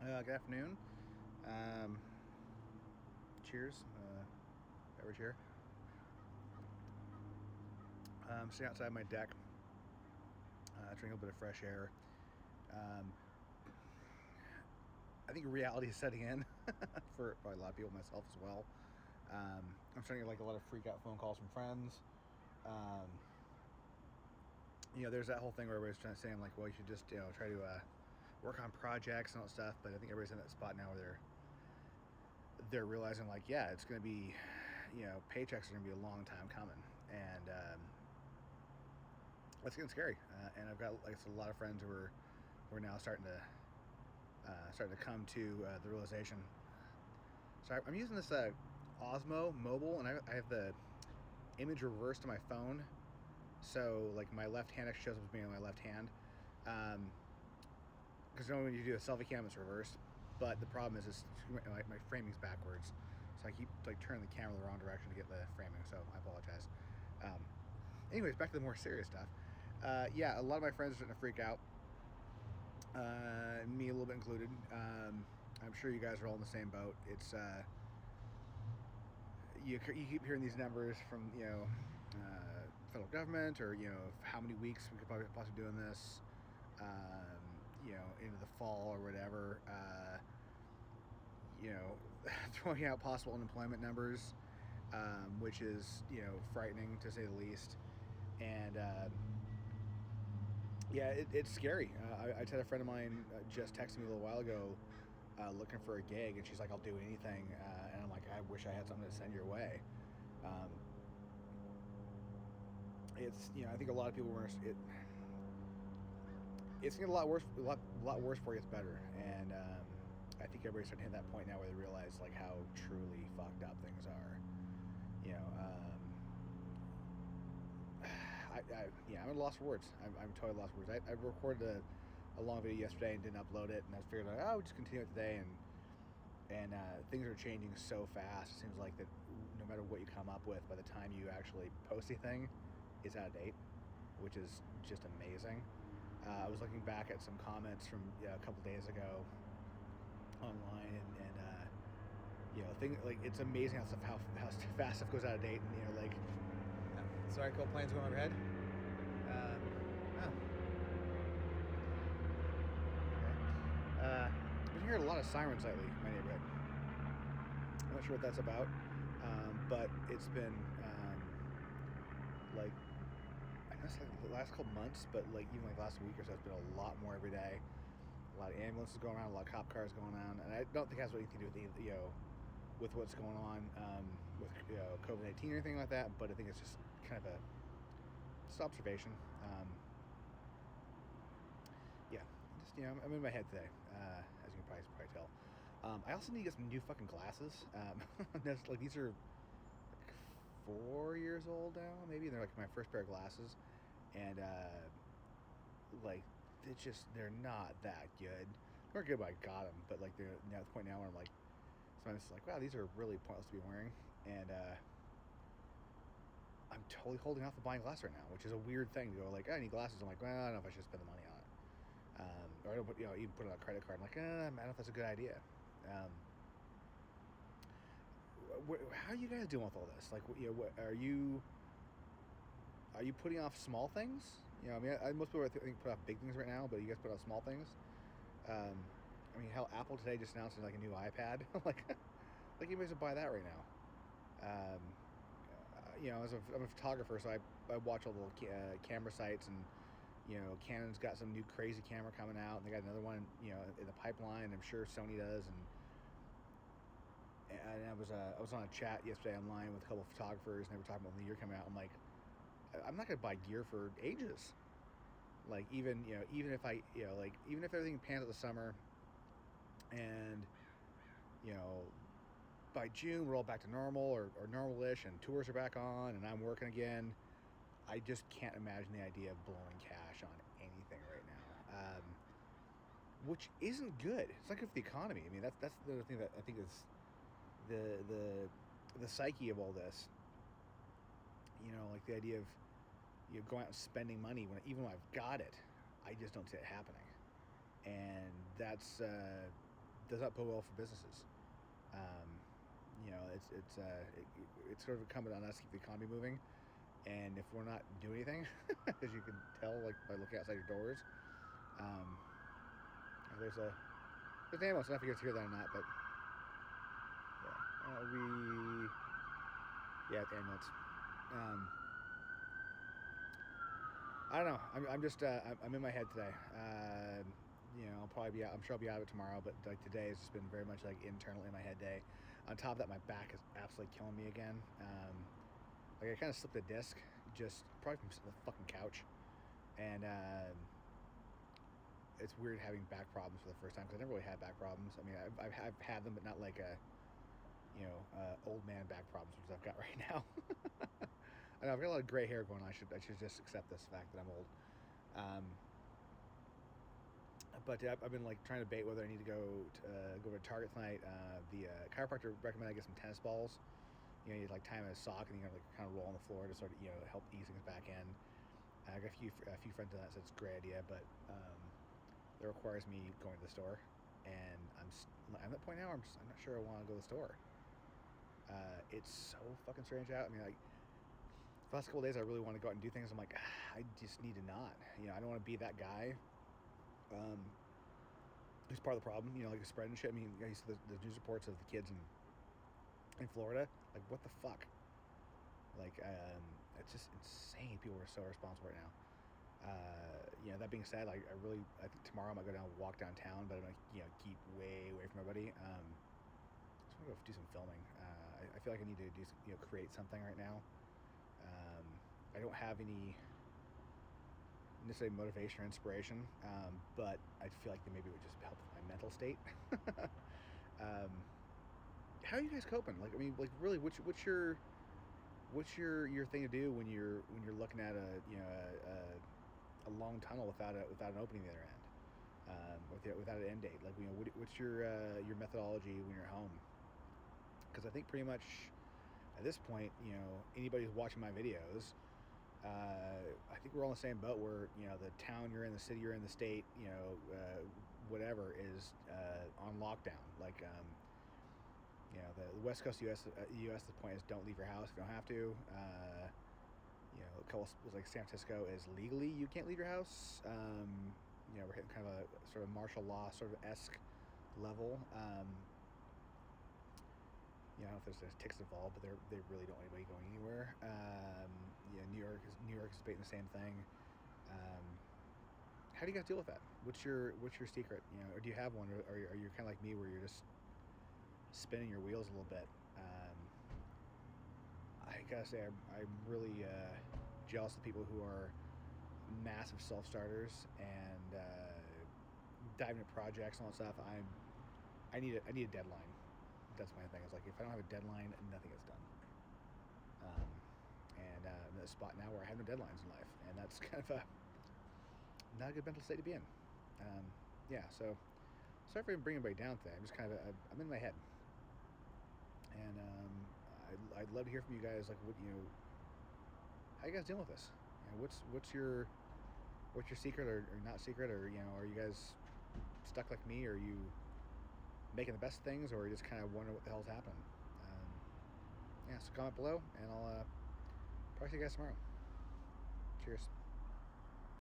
Good afternoon. Um, Cheers. Beverage here. I'm sitting outside my deck, drinking a little bit of fresh air. Um, I think reality is setting in for probably a lot of people, myself as well. I'm starting to get like a lot of freak out phone calls from friends. Um, there's that whole thing where everybody's trying to say, like, well, you should just try to work on projects and all that stuff. But I think everybody's in that spot now where they're realizing, like, yeah, it's going to be, paychecks are going to be a long time coming, and that's getting scary. And I've got like a lot of friends who are now starting to come to the realization. So I'm using this Osmo mobile, and I have the image reversed to my phone, so like my left hand actually shows up as being on my left hand. Because normally when you do a selfie cam, it's reversed. But the problem is my framing's backwards, so I keep like turning the camera the wrong direction to get the framing. So I apologize. Um, Anyways, back to the more serious stuff. Yeah, a lot of my friends are starting to freak out. Me a little bit included. I'm sure you guys are all in the same boat. It's you keep hearing these numbers from federal government, or how many weeks we could probably possibly doing this. Into the fall or whatever. Throwing out possible unemployment numbers, which is frightening to say the least. And yeah, it's scary. I had a friend of mine just texted me a little while ago, looking for a gig, and she's like, "I'll do anything," and I'm like, "I wish I had something to send your way." Um, it's I think a lot of people were it's getting a lot worse. A lot worse before it gets better, and I think everybody's starting to hit that point now where they realize like how truly fucked up things are. You know, I'm at a loss for words. I'm totally lost for words. I recorded a long video yesterday and didn't upload it, and I figured like, I'll just continue it today, and things are changing so fast. It seems like that no matter what you come up with, by the time you actually post anything, it's out of date, which is just amazing. I was looking back at some comments from a couple days ago online, and thing like it's amazing how fast stuff goes out of date, and like. Sorry, cool planes going overhead. I've been hearing a lot of sirens lately in my neighborhood. I'm not sure what that's about, but it's been like I know it's like the last couple months, but like even like last week or so, it's been a lot more every day. A lot of ambulances going around, a lot of cop cars going on, and I don't think it has anything to do with with what's going on with COVID-19 or anything like that. But I think it's just kind of a just observation. Yeah, just I'm in my head today, as you can probably tell. I also need to get some new fucking glasses. Like these are like 4 years old now, maybe. They're like my first pair of glasses, and like they're not that good. They're good when I got them, but like they're now at the point now where I'm like, sometimes it's like, wow, these are really pointless to be wearing, and I'm totally holding off on buying glasses right now, which is a weird thing to go like, I need glasses. I'm like, well, I don't know if I should spend the money on it, or I don't put even put it on a credit card. I'm like, I don't know if that's a good idea. How are you guys doing with all this? Like, what are you putting off small things? I mean, most people I think put off big things right now, but you guys put off small things. Um, I mean, hell, Apple today just announced like a new iPad. like anybody should buy that right now. I'm a photographer, so I watch all the camera sites, and Canon's got some new crazy camera coming out, and they got another one in the pipeline. I'm sure Sony does, and I was on a chat yesterday online with a couple of photographers, and they were talking about the year coming out. I'm like, I'm not gonna buy gear for ages. Like even if I even if everything pans out the summer, and by June we're all back to normal or normal-ish, and tours are back on, and I'm working again. I just can't imagine the idea of blowing cash on anything right now, which isn't good. It's not good for the economy. I mean, that's the other thing that I think is the psyche of all this. Like the idea of going out and spending money even when I've got it, I just don't see it happening, and that's does not bode well for businesses. Um, it's sort of incumbent on us to keep the economy moving, and if we're not doing anything, as you can tell, like by looking outside your doors, um, there's an ambulance. I don't know if you guys hear that or not, but it's ambulance. I don't know. I'm just I'm in my head today. I'll probably be out. I'm sure I'll be out of it tomorrow, but like today has just been very much like internal in my head day. On top of that, my back is absolutely killing me again. Like I kind of slipped a disc, just probably from the fucking couch, and it's weird having back problems for the first time because I never really had back problems. I mean, I've had them, but not like old man back problems, which I've got right now. I know I've got a lot of gray hair going on. I should just accept this fact that I'm old. But I've been like trying to debate whether I need to go to Target tonight. The chiropractor recommended I get some tennis balls. You like tie them in a sock and you like kind of roll on the floor to sort of help ease things back in. I got a few friends on that said it's a great idea, but it requires me going to the store, and I'm at that point now. I'm not sure I want to go to the store. It's so fucking strange out. I mean, like the last couple of days, I really want to go out and do things. I'm like, I just need to not. I don't want to be that guy. Who's part of the problem? Like spreading shit. I mean, you see the news reports of the kids in Florida. Like, what the fuck? Like, it's just insane. People are so irresponsible right now. That being said, I think tomorrow I might go down and walk downtown, but I'm gonna keep way away from everybody. I just want to go do some filming. I feel like I need to do create something right now. I don't have any necessarily motivation or inspiration, but I feel like maybe it would just help with my mental state. How are you guys coping? Like, I mean, like really, what's your thing to do when you're looking at a long tunnel without an opening at the other end, without an end date? Like, what's your methodology when you're home? Because I think pretty much at this point, anybody who's watching my videos, I think we're all in the same boat where the town you're in, the city you're in, the state, whatever is on lockdown. Like the West Coast U.S. The point is don't leave your house if you don't have to. A couple was like San Francisco is legally you can't leave your house. We're hitting kind of a sort of martial law sort of esque level. I don't know if there's ticks involved, but they really don't want anybody going anywhere. New York is debating the same thing. How do you guys deal with that? What's your secret? Or do you have one, or are you kind of like me where you're just spinning your wheels a little bit? I gotta say, I'm really jealous of people who are massive self-starters and diving into projects and all that stuff. I need a deadline. That's my thing. It's like if I don't have a deadline, nothing gets done. And I'm in a spot now where I have no deadlines in life, and that's kind of not a good mental state to be in. So sorry for bringing everybody down today. I'm just kind of I'm in my head, and I'd love to hear from you guys. Like, how you guys dealing with this? What's your secret or not secret, or are you guys stuck like me, or are you making the best things, or you just kind of wonder what the hell's happening? So comment below, and I'll probably see you guys tomorrow. Cheers.